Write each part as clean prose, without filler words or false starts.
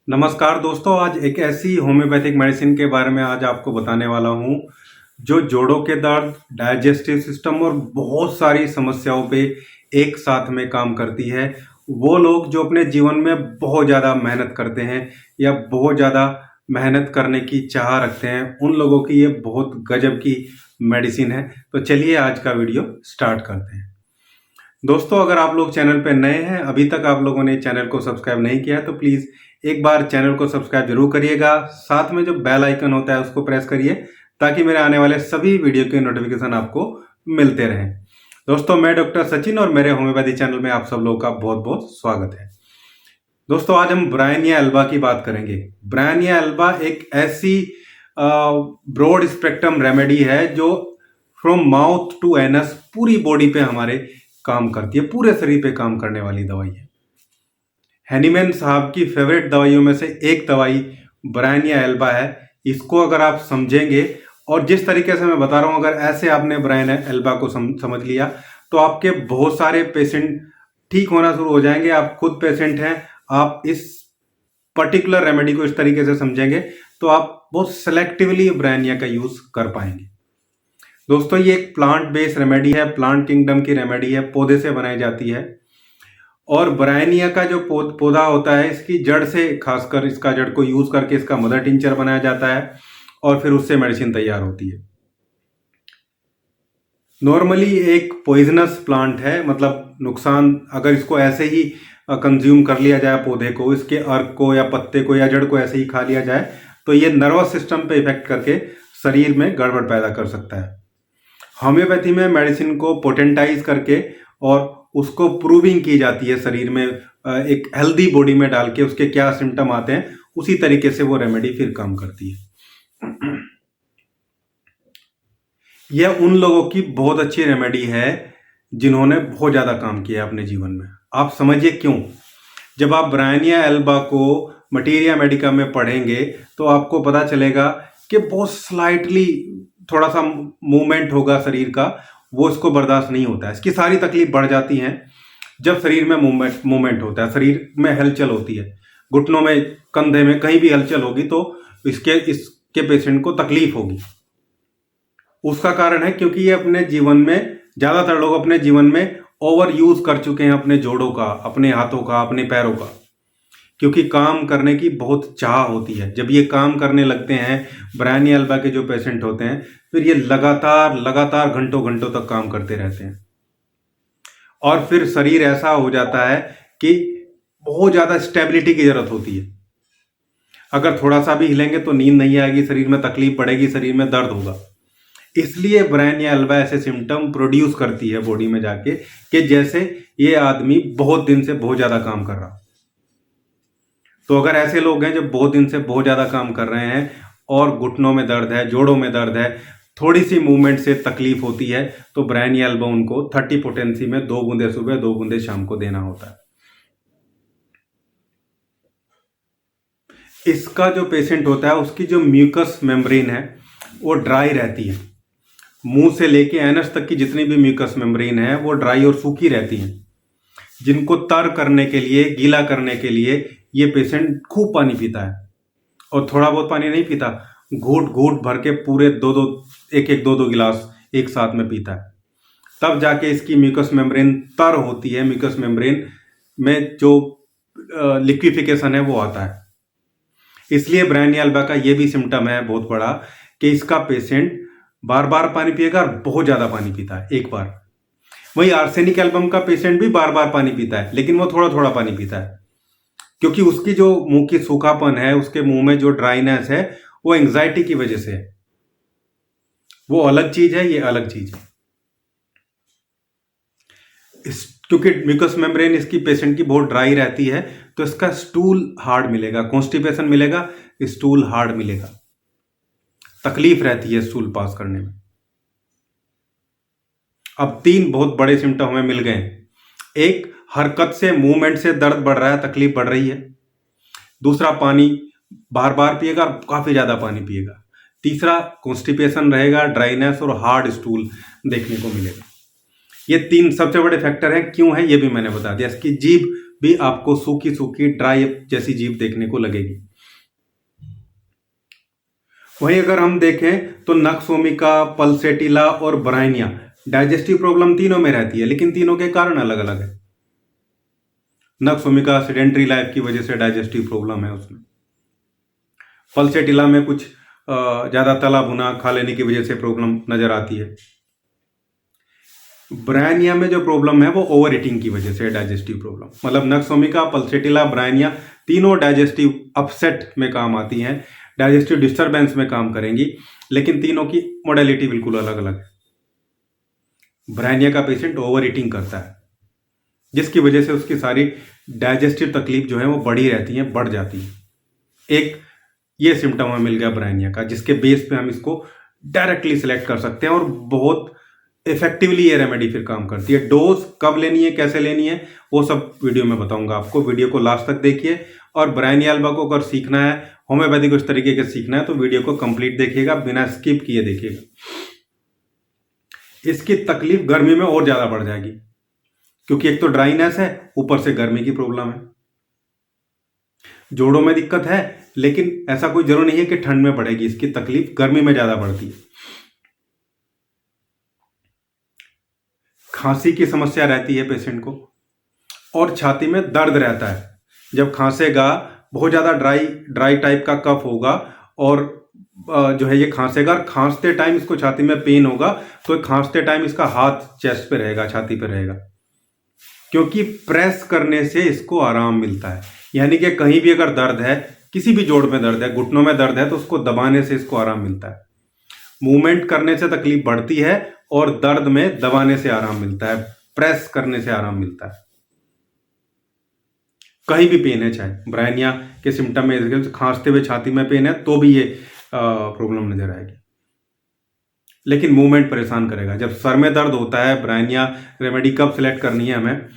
नमस्कार दोस्तों, आज एक ऐसी होम्योपैथिक मेडिसिन के बारे में आज आपको बताने वाला हूँ जो जोड़ों के दर्द, डाइजेस्टिव सिस्टम और बहुत सारी समस्याओं पे एक साथ में काम करती है। वो लोग जो अपने जीवन में बहुत ज़्यादा मेहनत करते हैं या बहुत ज़्यादा मेहनत करने की चाह रखते हैं, उन लोगों की ये बहुत गजब की मेडिसिन है। तो चलिए आज का वीडियो स्टार्ट करते हैं। दोस्तों, अगर आप लोग चैनल पे नए हैं, अभी तक आप लोगों ने चैनल को सब्सक्राइब नहीं किया है तो प्लीज़ एक बार चैनल को सब्सक्राइब जरूर करिएगा। साथ में जो बेल आइकन होता है उसको प्रेस करिए ताकि मेरे आने वाले सभी वीडियो के नोटिफिकेशन आपको मिलते रहें। दोस्तों, मैं डॉक्टर सचिन और मेरे होम्योपैथी चैनल में आप सब लोगों का बहुत बहुत स्वागत है। दोस्तों, आज हम ब्रायनिया एल्बा की बात करेंगे। ब्रायनिया एल्बा एक ऐसी ब्रॉड स्पेक्ट्रम रेमेडी है जो फ्रॉम माउथ टू एनस पूरी बॉडी पे हमारे काम करती है, पूरे शरीर पे काम करने वाली दवाई है। हैनीमैन साहब की फेवरेट दवाइयों में से एक दवाई ब्रायनिया एल्बा है। इसको अगर आप समझेंगे और जिस तरीके से मैं बता रहा हूँ, अगर ऐसे आपने ब्रायनिया एल्बा को समझ लिया तो आपके बहुत सारे पेशेंट ठीक होना शुरू हो जाएंगे। आप खुद पेशेंट हैं, आप इस पर्टिकुलर रेमेडी को इस तरीके से समझेंगे तो आप बहुत सेलेक्टिवली ब्रायनिया का यूज कर पाएंगे। दोस्तों, ये एक प्लांट बेस्ड रेमेडी है, प्लांट किंगडम की रेमेडी है, पौधे से बनाई जाती है। और ब्रायनिया का जो पौधा होता है, इसकी जड़ से, खासकर इसका जड़ को यूज करके इसका मदर टिंचर बनाया जाता है और फिर उससे मेडिसिन तैयार होती है। नॉर्मली एक पॉइजनस प्लांट है, मतलब नुकसान, अगर इसको ऐसे ही कंज्यूम कर लिया जाए, पौधे को, इसके अर्क को या पत्ते को या जड़ को ऐसे ही खा लिया जाए तो ये नर्वस सिस्टम पे इफेक्ट करके शरीर में गड़बड़ पैदा कर सकता है। होम्योपैथी में मेडिसिन को पोटेंटाइज करके और उसको प्रूविंग की जाती है शरीर में, एक हेल्दी बॉडी में डाल के उसके क्या सिम्टम आते हैं उसी तरीके से वो रेमेडी फिर काम करती है। यह उन लोगों की बहुत अच्छी रेमेडी है जिन्होंने बहुत ज़्यादा काम किया अपने जीवन में। आप समझिए क्यों। जब आप ब्रायनिया एल्बा को मटीरिया मेडिका में पढ़ेंगे तो आपको पता चलेगा कि बहुत स्लाइटली थोड़ा सा मूवमेंट होगा शरीर का, वो इसको बर्दाश्त नहीं होता है। इसकी सारी तकलीफ बढ़ जाती हैं जब शरीर में मूवमेंट होता है, शरीर में हलचल होती है, घुटनों में, कंधे में, कहीं भी हलचल होगी तो इसके पेशेंट को तकलीफ होगी। उसका कारण है क्योंकि ये अपने जीवन में, ज़्यादातर लोग अपने जीवन में ओवर यूज कर चुके हैं अपने जोड़ों का, अपने हाथों का, अपने पैरों का, क्योंकि काम करने की बहुत चाह होती है। जब ये काम करने लगते हैं, ब्रायनिया एल्बा के जो पेशेंट होते हैं, फिर ये लगातार घंटों घंटों तक काम करते रहते हैं और फिर शरीर ऐसा हो जाता है कि बहुत ज़्यादा स्टेबिलिटी की जरूरत होती है। अगर थोड़ा सा भी हिलेंगे तो नींद नहीं आएगी, शरीर में तकलीफ बढ़ेगी, शरीर में दर्द होगा। इसलिए ब्रायनिया एल्बा ऐसे सिम्टम प्रोड्यूस करती है बॉडी में जाके कि जैसे ये आदमी बहुत दिन से बहुत ज़्यादा काम कर रहा। तो अगर ऐसे लोग हैं जो बहुत दिन से बहुत ज़्यादा काम कर रहे हैं और घुटनों में दर्द है, जोड़ों में दर्द है, थोड़ी सी मूवमेंट से तकलीफ होती है, तो ब्रायनिया एल्बा उनको 30 पोटेंसी में 2 बूंदे सुबह 2 बूंदे शाम को देना होता है। इसका जो पेशेंट होता है उसकी जो म्यूकस मेम्ब्रेन है वो ड्राई रहती है। मुंह से लेके एनस तक की जितनी भी म्यूकस मेम्ब्रेन है वो ड्राई और सूखी रहती हैं, जिनको तर करने के लिए, गीला करने के लिए ये पेशेंट खूब पानी पीता है और थोड़ा बहुत पानी नहीं पीता, घूट घूट भर के पूरे एक दो गिलास एक साथ में पीता है। तब जाके इसकी म्यूकस मेम्ब्रेन तर होती है, म्यूकस मेम्ब्रेन में जो लिक्विफिकेशन है वो आता है। इसलिए ब्रायनिया एल्बा का ये भी सिम्टम है बहुत बड़ा कि इसका पेशेंट बार बार पानी पिएगा और बहुत ज़्यादा पानी पीता है एक बार। वही आर्सेनिक एल्बम का पेशेंट भी बार बार पानी पीता है, लेकिन वो थोड़ा थोड़ा पानी पीता है क्योंकि उसकी जो मुंह की सूखापन है, उसके मुंह में जो ड्राइनेस है, वो एंग्जाइटी की वजह से है। वो अलग चीज है, ये अलग चीज है। क्योंकि म्यूकस मेम्ब्रेन इसकी पेशेंट की बहुत ड्राई रहती है तो इसका स्टूल हार्ड मिलेगा, कॉन्स्टिपेशन मिलेगा, स्टूल हार्ड मिलेगा, तकलीफ रहती है स्टूल पास करने में। अब 3 बहुत बड़े सिम्टम हमें मिल गए। एक, हरकत से, मूवमेंट से दर्द बढ़ रहा है, तकलीफ बढ़ रही है। दूसरा, पानी बार बार पिएगा, काफी ज्यादा पानी पिएगा। तीसरा, कॉन्स्टिपेशन रहेगा, ड्राइनेस और हार्ड स्टूल देखने को मिलेगा। ये 3 सबसे बड़े फैक्टर हैं। क्यों है ये भी मैंने बता दिया। इसकी जीभ भी आपको सूखी सूखी ड्राई जैसी जीभ देखने को लगेगी। वहीं अगर हम देखें तो नक्सोमिका, पल्सेटिला और ब्रायनिया डाइजेस्टिव प्रॉब्लम तीनों में रहती है, लेकिन तीनों के कारण अलग अलग है। नक्सोमिका सेडेंट्री लाइफ की वजह से डाइजेस्टिव प्रॉब्लम है उसमें। पल्सेटिला में कुछ ज़्यादा तला भुना खा लेने की वजह से प्रॉब्लम नज़र आती है। ब्रायनिया में जो प्रॉब्लम है वो ओवर ईटिंग की वजह से डाइजेस्टिव प्रॉब्लम, मतलब नक्सोमिका, पल्सेटिला, ब्रायनिया तीनों डाइजेस्टिव अपसेट में काम आती हैं, डाइजेस्टिव डिस्टरबेंस में काम करेंगी, लेकिन तीनों की मोडेलिटी बिल्कुल अलग अलग है। ब्रायनिया का पेशेंट ओवर ईटिंग करता है, जिसकी वजह से उसकी सारी डाइजेस्टिव तकलीफ जो है वो बढ़ी रहती है, बढ़ जाती है। एक ये सिम्टम हमें मिल गया ब्रायनिया का, जिसके बेस पे हम इसको डायरेक्टली सिलेक्ट कर सकते हैं और बहुत इफेक्टिवली ये रेमेडी फिर काम करती है। डोज कब लेनी है, कैसे लेनी है, वो सब वीडियो में बताऊंगा आपको। वीडियो को लास्ट तक देखिए, और ब्रायनिया एल्बा को अगर सीखना है, होम्योपैथी को इस तरीके से सीखना है, तो वीडियो को कंप्लीट देखिएगा, बिना स्किप किए देखिएगा। इसकी तकलीफ गर्मी में और ज्यादा बढ़ जाएगी, क्योंकि एक तो ड्राइनेस है, ऊपर से गर्मी की प्रॉब्लम है। जोड़ों में दिक्कत है, लेकिन ऐसा कोई जरूर नहीं है कि ठंड में बढ़ेगी, इसकी तकलीफ गर्मी में ज्यादा बढ़ती है। खांसी की समस्या रहती है पेशेंट को, और छाती में दर्द रहता है। जब खांसेगा, बहुत ज़्यादा ड्राई टाइप का कफ होगा, और जो है ये खांसेगा, और खांसते टाइम इसको छाती में पेन होगा, तो खांसते टाइम इसका हाथ चेस्ट पे रहेगा, छाती पे रहेगा, क्योंकि प्रेस करने से इसको आराम मिलता है। यानी कि कहीं भी अगर दर्द है, किसी भी जोड़ में दर्द है, घुटनों में दर्द है, तो उसको दबाने से इसको आराम मिलता है। मूवमेंट करने से तकलीफ बढ़ती है, और दर्द में दबाने से आराम मिलता है, प्रेस करने से आराम मिलता है। कहीं भी पेन है, चाहे ब्रायनिया के सिम्टम में खांसते हुए छाती में पेन है, तो भी ये प्रॉब्लम नजर आएगी। लेकिन मूवमेंट परेशान करेगा। जब सर में दर्द होता है, ब्रायनिया रेमेडी कब सिलेक्ट करनी है हमें,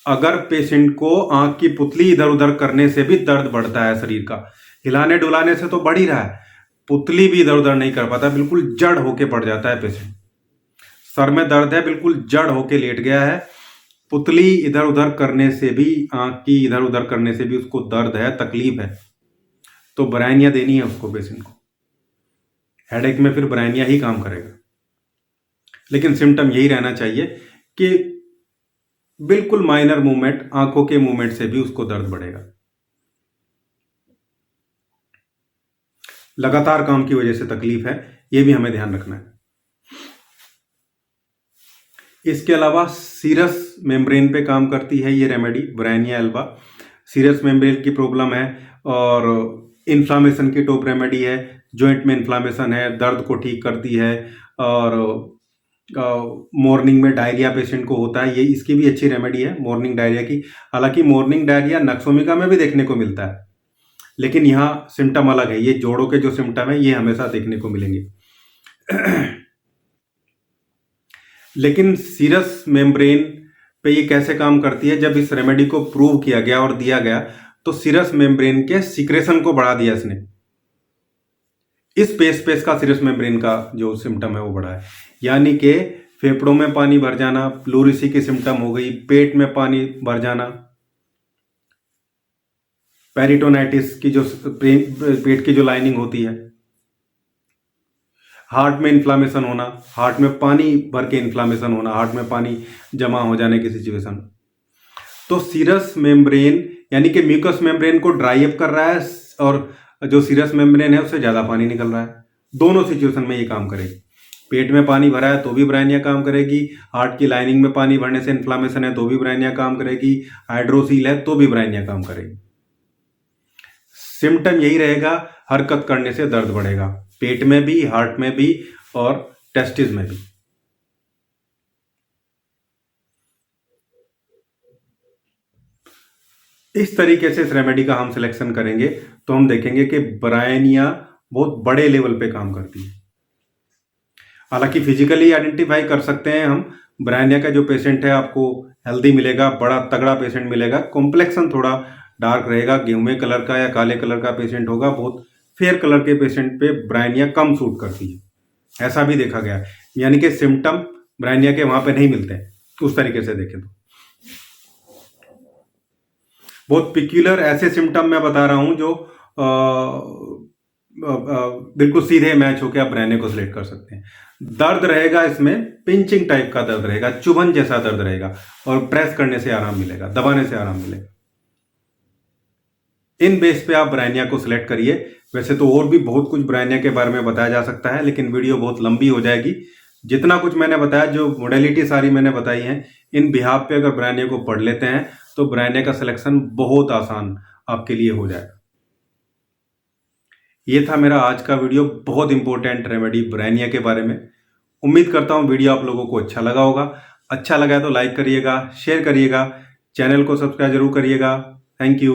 अगर पेशेंट को आंख की पुतली इधर उधर करने से भी दर्द बढ़ता है शरीर का, हिलाने डुलाने से तो बढ़ ही रहा है, पुतली भी इधर उधर नहीं कर पाता, बिल्कुल जड़ होके पड़ जाता है पेशेंट। सर में दर्द है, बिल्कुल जड़ होके लेट गया है, पुतली इधर उधर करने से भी, आंख की इधर उधर करने से भी उसको दर्द है, तकलीफ है, तो ब्रायनिया देनी है उसको पेशेंट को। हेडेक में फिर ब्रायनिया ही काम करेगा। लेकिन सिम्टम यही रहना चाहिए कि बिल्कुल माइनर मूवमेंट, आंखों के मूवमेंट से भी उसको दर्द बढ़ेगा। लगातार काम की वजह से तकलीफ है, यह भी हमें ध्यान रखना है। इसके अलावा सीरस मेम्ब्रेन पे काम करती है ये remedy, bryonia alba. Serous membrane की प्रॉब्लम है, और इन्फ्लामेशन की टॉप रेमेडी है। जॉइंट में इन्फ्लामेशन है, दर्द को ठीक करती है, और मॉर्निंग में डायरिया पेशेंट को होता है, ये इसकी भी अच्छी रेमेडी है मॉर्निंग डायरिया की। हालांकि मॉर्निंग डायरिया नक्सोमिका में भी देखने को मिलता है, लेकिन यहाँ सिम्टम अलग है। ये जोड़ों के जो सिम्टम है, ये हमेशा देखने को मिलेंगे। लेकिन सीरस मेम्ब्रेन पे ये कैसे काम करती है, जब इस रेमेडी को प्रूव किया गया और दिया गया, तो सीरस मेम्ब्रेन के सिक्रेशन को बढ़ा दिया इसने। इस पेस का सीरस मेम्ब्रेन का जो सिम्टम है वो बढ़ा है, यानी कि फेफड़ों में पानी भर जाना, प्लूरिसी की सिम्टम हो गई, पेट में पानी भर जाना, पेरिटोनाइटिस की जो पेट की जो लाइनिंग होती है, हार्ट में इन्फ्लामेशन होना, हार्ट में पानी भर के इन्फ्लामेशन होना, हार्ट में पानी जमा हो जाने की सिचुएशन। तो सीरस मेम्ब्रेन यानी कि म्यूकस मेम्ब्रेन को ड्राई अप कर रहा है, और जो सीरस मेम्ब्रेन है उससे ज़्यादा पानी निकल रहा है। दोनों सिचुएशन में ये काम करेगी। पेट में पानी भरा है तो भी ब्रायनिया काम करेगी, हार्ट की लाइनिंग में पानी भरने से इन्फ्लामेशन है तो भी ब्रायनिया काम करेगी, हाइड्रोसील है तो भी ब्रायनिया काम करेगी। सिम्टम यही रहेगा, हरकत करने से दर्द बढ़ेगा, पेट में भी, हार्ट में भी, और टेस्टिस में भी। इस तरीके से इस रेमेडी का हम सिलेक्शन करेंगे तो हम देखेंगे कि ब्रायनिया बहुत बड़े लेवल पे काम करती है। हालांकि फिजिकली आइडेंटिफाई कर सकते हैं हम, ब्रायनिया का जो पेशेंट है आपको हेल्दी मिलेगा, बड़ा तगड़ा पेशेंट मिलेगा, कॉम्प्लेक्सन थोड़ा डार्क रहेगा, गेहूं कलर का या काले कलर का पेशेंट होगा। बहुत फेयर कलर के पेशेंट पे ब्रायनिया कम सूट करती है, ऐसा भी देखा गया है। यानी कि सिम्टम ब्रायनिया के वहां पे नहीं मिलते हैं, उस तरीके से देखें तो। बहुत पिक्यूलर ऐसे सिम्टम मैं बता रहा हूं जो बिल्कुल सीधे मैच होकर आप ब्रेनिया को सिलेक्ट कर सकते हैं। दर्द रहेगा इसमें, पिंचिंग टाइप का दर्द रहेगा, चुभन जैसा दर्द रहेगा और प्रेस करने से आराम मिलेगा, दबाने से आराम मिलेगा। इन बेस पे आप ब्रेनिया को सिलेक्ट करिए। वैसे तो और भी बहुत कुछ ब्रेनिया के बारे में बताया जा सकता है, लेकिन वीडियो बहुत लंबी हो जाएगी। जितना कुछ मैंने बताया, जो मोडेलिटी सारी मैंने बताई हैं, इन बिहाफ पे अगर ब्रेनिया को पढ़ लेते हैं तो ब्रेनिया का सिलेक्शन बहुत आसान आपके लिए हो जाएगा। ये था मेरा आज का वीडियो, बहुत इंपॉर्टेंट रेमेडी ब्रेनिया के बारे में। उम्मीद करता हूँ वीडियो आप लोगों को अच्छा लगा होगा। अच्छा लगा तो लाइक करिएगा, शेयर करिएगा, चैनल को सब्सक्राइब जरूर करिएगा। Thank you.